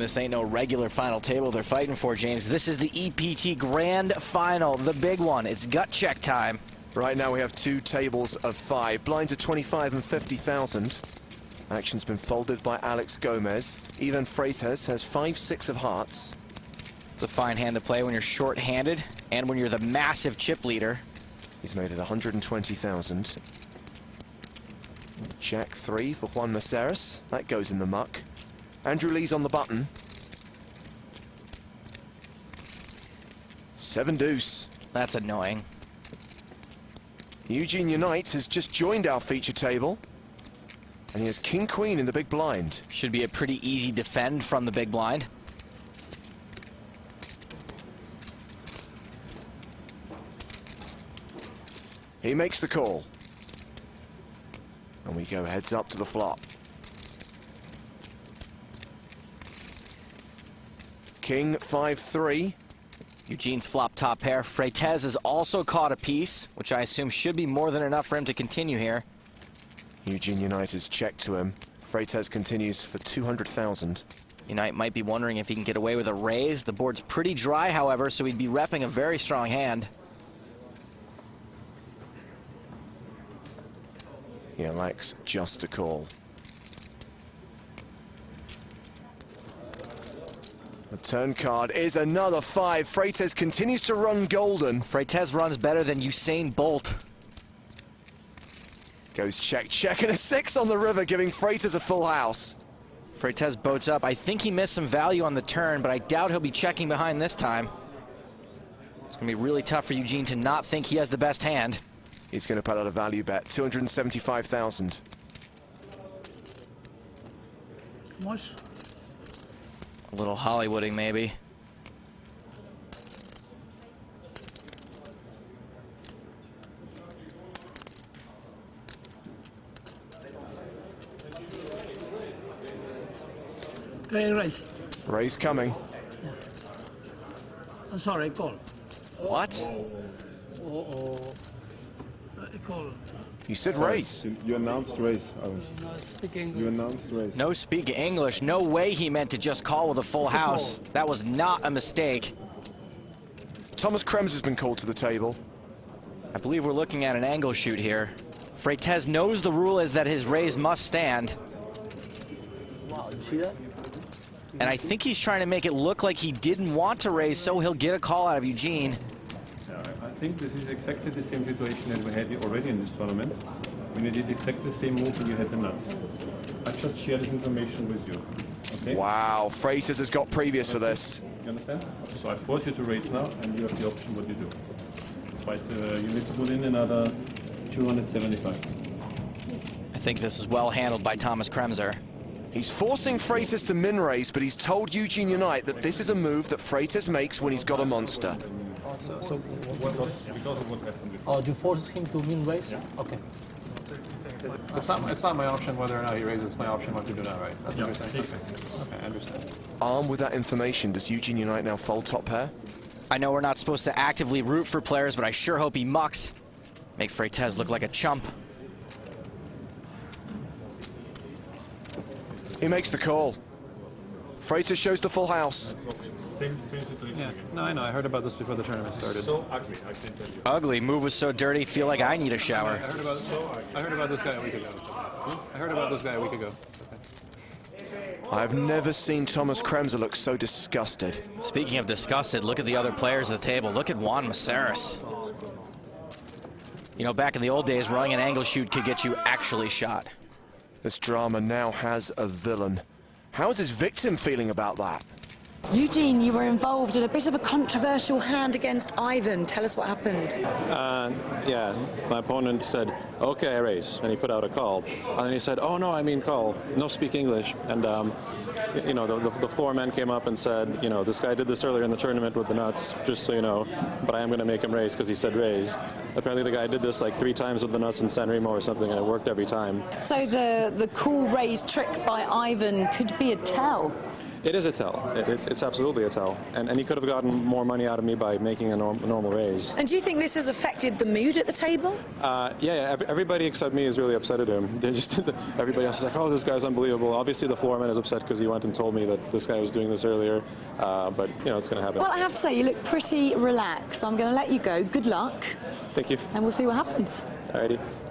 this ain't no regular final table they're fighting for, James. This is the EPT Grand Final, the big one. It's gut check time. Right now we have two tables of 5. Blinds are 25 and 50,000. Action's been folded by Alex Gomez. Ivan Freitaz has 5-6 of hearts. It's a fine hand to play when you're short-handed and when you're the massive chip leader. He's made it 120,000. Jack 3 for Juan Maceras. That goes in the muck. Andrew Lee's on the button. 7 deuce. That's annoying. Eugene Unite has just joined our feature table. And he has King Queen in the big blind. Should be a pretty easy defend from the big blind. He makes the call. And we go heads up to the flop. King 5-3. Eugene's flop top pair. Freitez has also caught a piece, which I assume should be more than enough for him to continue here. Eugene Unite has checked to him. Freitez continues for 200,000. Unite might be wondering if he can get away with a raise. The board's pretty dry, however, so he'd be repping a very strong hand. He elects just to call. The turn card is another 5. Freitez continues to run golden. Freitez runs better than Usain Bolt. Goes check, check, and a 6 on the river, giving Freitez a full house. Freitez boats up. I think he missed some value on the turn, but I doubt he'll be checking behind this time. It's going to be really tough for Eugene to not think he has the best hand. He's going to put out a value bet, 275,000. A little Hollywooding, maybe. Okay, raise. Raise coming. I'm sorry, call. What? Call. You said raise. You announced raise. No, speak English. You announced raise. No speak English. No way he meant to just call with a full house. That was not a mistake. Thomas Krems has been called to the table. I believe we're looking at an angle shoot here. Freitez knows the rule is that his raise must stand. Wow, you see that? And I think he's trying to make it look like he didn't want to raise, so he'll get a call out of Eugene. Yeah, I think this is exactly the same situation that we had already in this tournament, when you did exactly the same move and you had the nuts. I just share this information with you. Okay? Wow, Freitez has got previous for this. You understand? So I force you to raise now, and you have the option what you do. Twice, you need to put in another 275. I think this is well handled by Thomas Kremser. He's forcing Freitez to min raise, but he's told Eugene Unite that this is a move that Freitez makes when he's got a monster. So Because of what happened before. oh, you force him to min raise? Yeah. Okay. It's not my option whether or not he raises. It's my option what to do now, right? That's what you're saying? Okay, I understand. Armed with that information, does Eugene Unite now fold top pair? I know we're not supposed to actively root for players, but I sure hope he mucks. Make Freitez look like a chump. He makes the call. Freitez shows the full house. Same situation Yeah, again. no, I know. I heard about this before the tournament started. So ugly, I can tell you. Ugly. Move was so dirty, feel like I need a shower. I heard about this guy a week ago. I heard about this guy a week ago. Okay. I've never seen Thomas Kremser look so disgusted. Speaking of disgusted, look at the other players at the table. Look at Juan Maceras. You know, back in the old days, running an angle shoot could get you actually shot. This drama now has a villain. How is his victim feeling about that? Eugene, you were involved in a bit of a controversial hand against Ivan. Tell us what happened. Yeah, my opponent said, okay, I raise, and he put out a call. And then he said, oh, no, I mean call, no speak English. And, you know, the floor man came up and said, you know, this guy did this earlier in the tournament with the nuts, just so you know, but I am going to make him raise because he said raise. Apparently the guy did this like 3 times with the nuts in San Remo or something, and it worked every time. So the cool raise trick by Ivan could be a tell. It is a tell. It's absolutely a tell. And he could have gotten more money out of me by making a normal raise. And do you think this has affected the mood at the table? Yeah. Everybody except me is really upset at him. Everybody else is like, oh, this guy's unbelievable. Obviously, the floor man is upset because he went and told me that this guy was doing this earlier. But, you know, it's going to happen. Well, I have to say, you look pretty relaxed. So I'm going to let you go. Good luck. Thank you. And we'll see what happens. Alrighty.